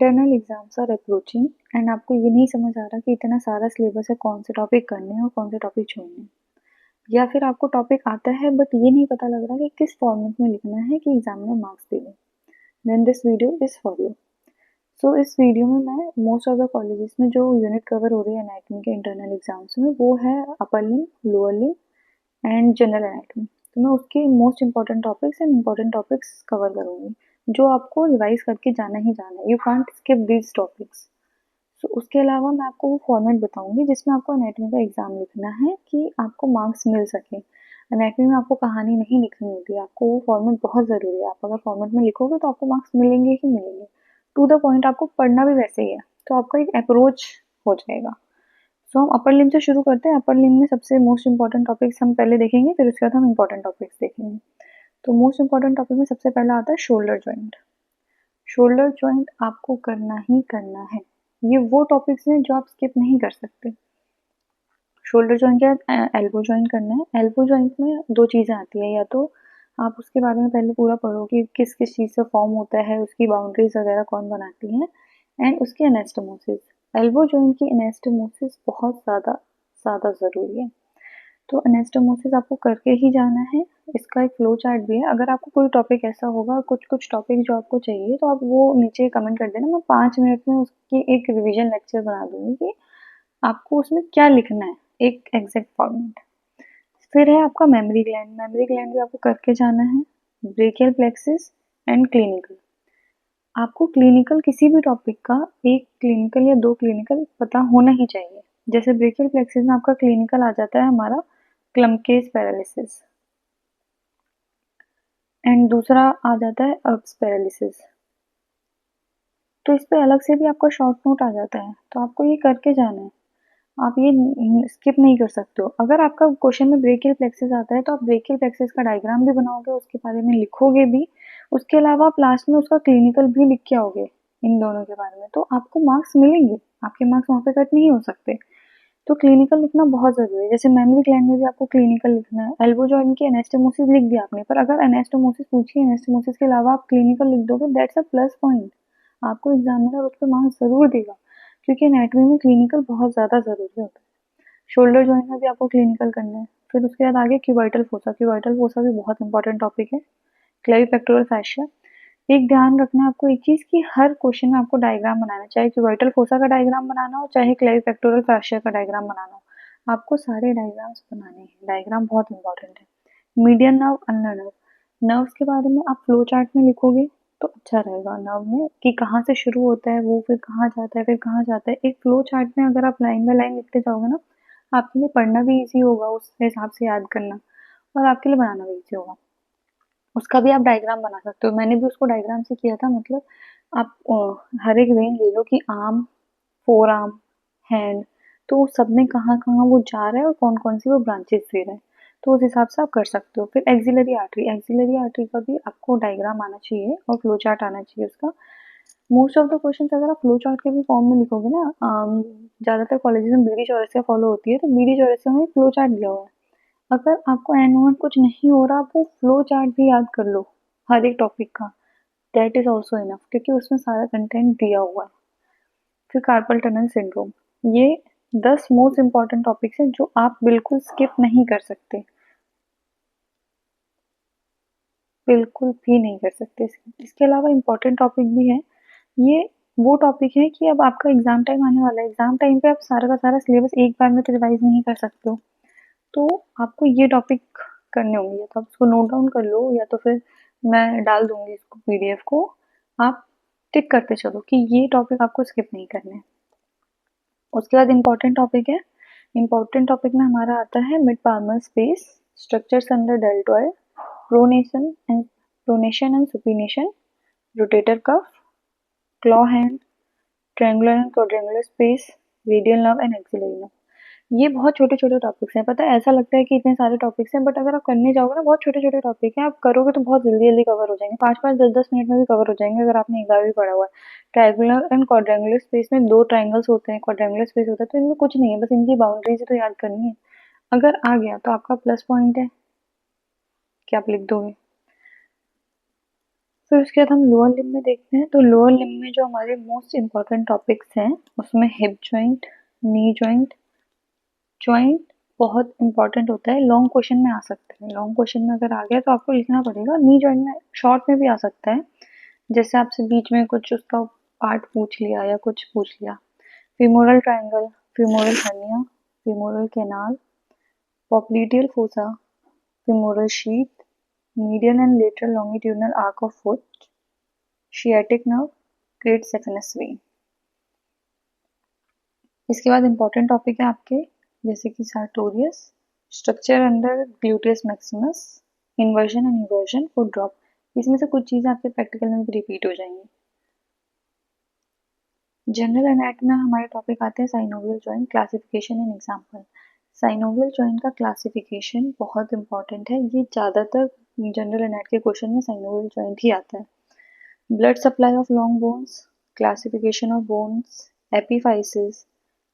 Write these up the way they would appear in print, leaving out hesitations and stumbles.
Internal exams are approaching and आपको ये नहीं समझ आ रहा कि इतना सारा सिलेबस है, कौन से टॉपिक करने हैं और कौन से टॉपिक छोड़ने हैं, या फिर आपको टॉपिक आता है बट ये नहीं पता लग रहा कि किस फॉर्मेट में लिखना है कि एग्जाम में मार्क्स देने। Then this video is for you. So इस वीडियो में मैं मोस्ट ऑफ द कॉलेजेस में जो यूनिट कवर हो रही है एनाटॉमी के इंटरनल एग्जाम्स में, वो है upper limb, lower limb and general anatomy. तो मैं उसके most important topics and important topics cover करूंगी जो आपको रिवाइज करके जाना ही जाना है। You can't skip these topics. तो उसके अलावा मैं आपको वो फॉर्मेट बताऊंगी जिसमें आपको एनाटॉमी का एग्जाम लिखना है कि आपको मार्क्स मिल सके। एनाटॉमी में आपको कहानी नहीं लिखनी होती है, आपको वो फॉर्मेट बहुत ज़रूरी है। आप अगर फॉर्मेट में लिखोगे तो आपको मार्क्स मिलेंगे ही मिलेंगे। टू द पॉइंट आपको पढ़ना भी वैसे ही है, तो आपका एक अप्रोच हो जाएगा। सो हम अपर लिम्ब से शुरू करते हैं। अपर लिम्ब में सबसे मोस्ट इंपॉर्टेंट टॉपिक्स हम पहले देखेंगे, फिर उसके बाद हम इंपॉर्टेंट टॉपिक्स देखेंगे। तो मोस्ट इंपॉर्टेंट टॉपिक में सबसे पहला आता है शोल्डर जॉइंट। शोल्डर जॉइंट आपको करना ही करना है। ये वो टॉपिक्स हैं जो आप स्किप नहीं कर सकते। शोल्डर जॉइंट के बाद एल्बो जॉइंट करना है। एल्बो जॉइंट में दो चीज़ें आती है, या तो आप उसके बारे में पहले पूरा पढ़ो कि किस किस चीज़ से फॉर्म होता है, उसकी बाउंड्रीज वगैरह कौन बनाती है, एंड उसकी एनास्टोमोसिस। एल्बो जॉइंट की एनास्टोमोसिस बहुत ज़्यादा ज़्यादा ज़रूरी है। तो एनास्टोमोसिस आपको करके ही जाना है। इसका एक फ्लो चार्ट भी है। अगर आपको कोई टॉपिक ऐसा होगा, कुछ कुछ टॉपिक जो आपको चाहिए, तो आप वो नीचे कमेंट कर देना। मैं 5 मिनट में उसकी एक रिवीजन लेक्चर बना दूंगी कि आपको उसमें क्या लिखना है, एक एग्जैक्ट फॉर्मेट। फिर है आपका मेमोरी ग्लैंड। मेमोरी ग्लैंड भी आपको करके जाना है। Brachial plexus and clinical. आपको क्लिनिकल किसी भी टॉपिक का एक क्लिनिकल या दो क्लिनिकल पता होना ही चाहिए। जैसे ब्रेकियल प्लेक्सिस में आपका क्लिनिकल आ जाता है हमारा क्लम्पकेज पैरालिसिस, एंड दूसरा आ जाता है अर्ब्स पैरालिसिस। तो इस पे अलग से भी आपका शॉर्ट नोट आ जाता है, तो आपको ये करके जाना है। आप ये स्किप नहीं कर सकते हो। अगर आपका क्वेश्चन में ब्रेकियल प्लेक्सिस आता है तो आप ब्रेकियल प्लेक्सिस का डायग्राम भी बनाओगे, उसके बारे में लिखोगे भी। उसके अलावा आप लास्ट में उसका क्लिनिकल भी लिख के आओगे इन दोनों के बारे में, तो आपको मार्क्स मिलेंगे। आपके मार्क्स वहाँ पे कट नहीं हो सकते। तो क्लिनिकल लिखना बहुत ज़रूरी है। जैसे मेमोरी ग्लैंड में भी आपको क्लिनिकल लिखना है। एल्बो जॉइंट की एनास्टोमोसिस लिख दिया आपने, पर अगर एनास्टोमोसिस पूछी, एनास्टोमोसिस के अलावा आप क्लिनिकल लिख दोगे, दैट्स अ प्लस पॉइंट। आपको एग्जामिनर उस पर मार्क्स ज़रूर देगा, क्योंकि एनाटॉमी में क्लिनिकल बहुत ज़्यादा ज़रूरी होता है। शोल्डर जॉइंट में भी आपको क्लिनिकल करना है। फिर उसके बाद आगे क्यूबाइटल फोसा। क्यूबाइटल फोसा भी बहुत इंपॉर्टेंट टॉपिक है। क्लेविपेक्टोरल फैशिया। एक ध्यान रखना है आपको एक चीज़ कि हर क्वेश्चन में आपको डायग्राम बनाना है, चाहे क्यूबाइटल फोसा का डायग्राम बनाना हो, चाहे क्लेविपेक्टोरल फैशिया का डायग्राम बनाना हो। आपको सारे डायग्राम्स बनाने हैं। डायग्राम बहुत इंपॉर्टेंट है। Median nerve, ulnar nerve. Nerves के बारे में आप फ्लो चार्ट में लिखोगे तो अच्छा रहेगा। नर्व में कि कहाँ से शुरू होता है वो, फिर कहाँ जाता है, फिर कहाँ जाता है। एक फ्लो चार्ट में अगर आप लाइन बाय लाइन लिखते जाओगे ना, आपके लिए पढ़ना भी इजी होगा, उस हिसाब से याद करना, और आपके लिए बनाना भी इजी होगा। उसका भी आप डायग्राम बना सकते हो। मैंने भी उसको डायग्राम से किया था। मतलब आप हर एक वेन ले लो कि आर्म, फोर आर्म, हैंड, तो सब में कहाँ कहाँ वो जा रहा है और कौन कौन सी वो ब्रांचेस दे रहा है, तो उस हिसाब से आप कर सकते हो। फिर एक्सिलरी आर्टरी। एक्सिलरी आर्टरी का भी आपको डायग्राम आना चाहिए और फ्लो चार्ट आना चाहिए उसका। मोस्ट ऑफ द क्वेश्चंस अगर आप फ्लो चार्ट के भी फॉर्म में लिखोगे ना, ज़्यादातर कॉलेजेस में बीडी चौरसिया फॉलो होती है, तो बीडी चौरसिया में फ्लो चार्ट दिया हुआ है। अगर आपको एंड मोमेंट कुछ नहीं हो रहा, आप वो फ्लो चार्ट भी याद कर लो हर एक टॉपिक का। दैट इज ऑल्सो इनफ, क्योंकि उसमें सारा कंटेंट दिया हुआ है। फिर कार्पल टनल सिंड्रोम। ये 10 मोस्ट इंपॉर्टेंट टॉपिक्स हैं जो आप बिल्कुल स्किप नहीं कर सकते, बिल्कुल भी नहीं कर सकते। इसके अलावा इंपॉर्टेंट टॉपिक भी है। ये वो टॉपिक है कि अब आपका एग्जाम टाइम आने वाला है। एग्जाम टाइम पे आप सारा का सारा सिलेबस एक बार में तो रिवाइज नहीं कर सकते हो, तो आपको ये टॉपिक करने होंगे। या तो आप इसको नोट डाउन कर लो, या तो फिर मैं डाल दूंगी इसको पीडीएफ को, आप टिक करते चलो कि ये टॉपिक आपको स्किप नहीं करने हैं। उसके बाद इम्पॉर्टेंट टॉपिक है। इम्पॉर्टेंट टॉपिक में हमारा आता है mid palmar space, structures under deltoid, pronation and supination, rotator cuff, claw hand, triangular and quadrangular space, radial nerve and axillary nerve. ये बहुत छोटे छोटे टॉपिक्स हैं। पता है ऐसा लगता है कि इतने सारे टॉपिक्स हैं, बट अगर आप करने जाओगे ना, बहुत छोटे छोटे टॉपिक हैं। आप करोगे तो बहुत जल्दी जल्दी कवर हो जाएंगे, 5-5, 10-10 मिनट में भी कवर हो जाएंगे अगर आपने एक बार भी पढ़ा हुआ है। ट्रायंगुलर एंड क्वाड्रेंगुलर स्पेस में दो ट्रायंगल्स होते हैं, क्वाड्रेंगुलर स्पेस होता है, तो इनमें कुछ नहीं है, बस इनकी बाउंड्रीज तो याद करनी है। अगर आ गया तो आपका प्लस पॉइंट है कि आप लिख दोगे। फिर उसके बाद हम लोअर लिम्ब में देखते हैं, तो लोअर लिम्ब में जो हमारे मोस्ट इम्पॉर्टेंट टॉपिक्स हैं उसमें hip joint, knee joint. Joint बहुत इंपॉर्टेंट होता है, लॉन्ग क्वेश्चन में आ सकता है, लॉन्ग क्वेश्चन में अगर आ गया तो आपको लिखना पड़ेगा। नी जॉइंट में शॉर्ट में भी आ सकता है, जैसे आपसे बीच में कुछ उसका पार्ट पूछ लिया या कुछ पूछ लिया। femoral triangle, femoral hernia, femoral canal, popliteal fossa, femoral sheath, medial and lateral longitudinal arc of foot, sciatic nerve, great saphenous vein। इसके बाद इंपॉर्टेंट टॉपिक है आपके जैसे कि sartorius, structure under gluteus Maximus, inversion and inversion, foot drop. इसमें से कुछ चीज़ें आपके प्रैक्टिकल में भी रिपीट हो जाएंगी। जनरल एनाटॉमी में हमारे टॉपिक आते हैं synovial joint, classification and example. Synovial joint का क्लासिफिकेशन बहुत इंपॉर्टेंट है, ये ज़्यादातर जनरल एनाट के क्वेश्चन में साइनोवियल जॉइंट ही आता है। Blood supply of long bones, classification of bones, epiphysis,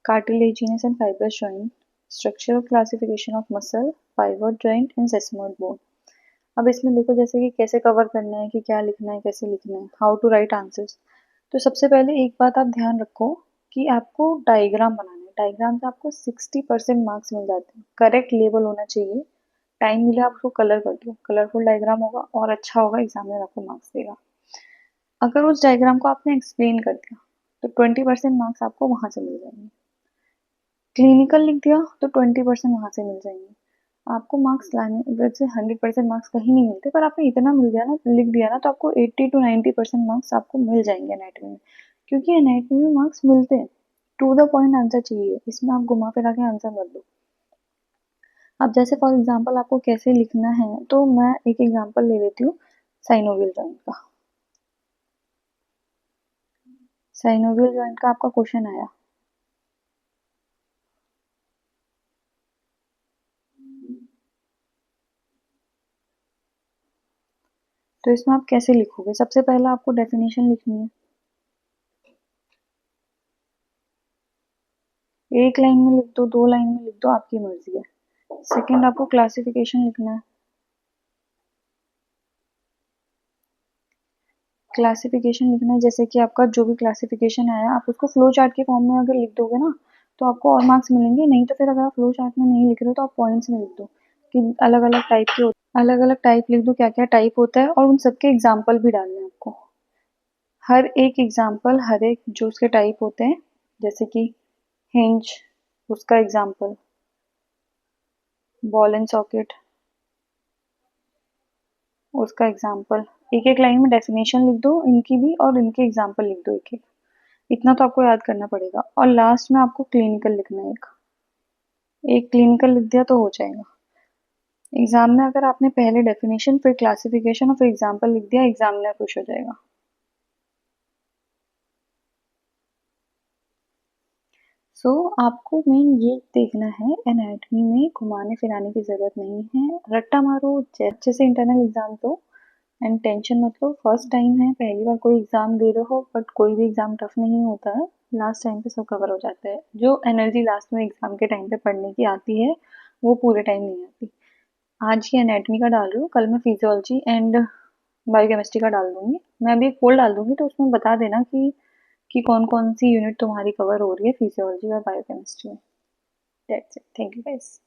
cartilaginous and fibrous joint, structure of classification of muscle, pivot joint and sesamoid bone. अब इसमें देखो जैसे कि कैसे कवर करना है, कि क्या लिखना है, कैसे लिखना है, हाउ टू राइट आंसर्स। तो सबसे पहले एक बात आप ध्यान रखो कि आपको डायग्राम बनाना है, डायग्राम से आपको 60% मार्क्स मिल जाते हैं। करेक्ट लेबल होना चाहिए, टाइम मिले आप उसको कलर कर दो, कलरफुल डायग्राम होगा और अच्छा होगा, एग्जामिनर आपको मार्क्स देगा। अगर उस डायग्राम को आपने एक्सप्लेन कर दिया तो 20% मार्क्स आपको वहां से मिल जाएंगे। क्लिनिकल लिख दिया तो 20% वहां से मिल जाएंगे। आपको मार्क्स लाने वैसे 100% मार्क्स कहीं नहीं मिलते, पर आपने इतना मिल गया ना, लिख दिया ना, तो आपको 80 to 90% मार्क्स आपको मिल जाएंगे एनाटॉमी में, क्योंकि एनाटॉमी में मार्क्स मिलते हैं। टू द पॉइंट आंसर चाहिए, इसमें आप घुमा फिरा के आंसर मत दो। अब जैसे फॉर एग्जांपल आपको कैसे लिखना है, तो मैं एक एग्जांपल ले लेती हूँ साइनोवियल जॉइंट का। साइनोवियल जॉइंट का आपका क्वेश्चन आया, तो इसमें आप कैसे लिखोगे? सबसे पहला आपको डेफिनेशन लिखनी है, एक लाइन में लिख दो, 2 लाइन में लिख दो, आपकी मर्जी है। सेकंड आपको क्लासिफिकेशन लिखना है, क्लासिफिकेशन लिखना है जैसे कि आपका जो भी क्लासिफिकेशन आया आप उसको फ्लो चार्ट के फॉर्म में अगर लिख दोगे ना तो आपको और मार्क्स मिलेंगे। नहीं तो फिर अगर आप फ्लो चार्ट में नहीं लिख रहे हो तो आप पॉइंट्स में लिख दो कि अलग अलग टाइप के, अलग अलग टाइप लिख दो, क्या क्या टाइप होता है, और उन सबके एग्जाम्पल भी डालने हैं आपको। हर एक एग्जाम्पल, हर एक जो उसके टाइप होते हैं, जैसे कि हिंज उसका एग्जाम्पल, बॉल एंड सॉकेट उसका एग्जाम्पल, एक एक लाइन में डेफिनेशन लिख दो इनकी भी और इनके एग्जाम्पल लिख दो एक एक। इतना तो आपको याद करना पड़ेगा। और लास्ट में आपको क्लिनिकल लिखना है, एक क्लिनिकल लिख दिया तो हो जाएगा। एग्जाम में अगर आपने पहले डेफिनेशन फिर क्लासिफिकेशन और फिर एग्जाम्पल लिख दिया, एग्जामिनर खुश हो जाएगा। सो आपको मेन ये देखना है, एनाटॉमी में घुमाने फिराने की जरूरत नहीं है, रट्टा मारो, अच्छे से इंटरनल एग्जाम दो एंड टेंशन मत लो। फर्स्ट टाइम है, पहली बार कोई एग्जाम दे रहे हो, बट कोई भी एग्जाम टफ नहीं होता है, लास्ट टाइम पे सब कवर हो जाता है। जो एनर्जी लास्ट में एग्जाम के टाइम पे पढ़ने की आती है वो पूरे टाइम नहीं आती। आज ही एनाटॉमी का डाल रही हूँ, कल मैं फिजियोलॉजी एंड बायोकेमिस्ट्री का डाल दूंगी। मैं अभी एक पोल डाल दूंगी तो उसमें बता देना कि कौन कौन सी यूनिट तुम्हारी कवर हो रही है फिजियोलॉजी और बायोकेमिस्ट्री में। That's it, thank you guys.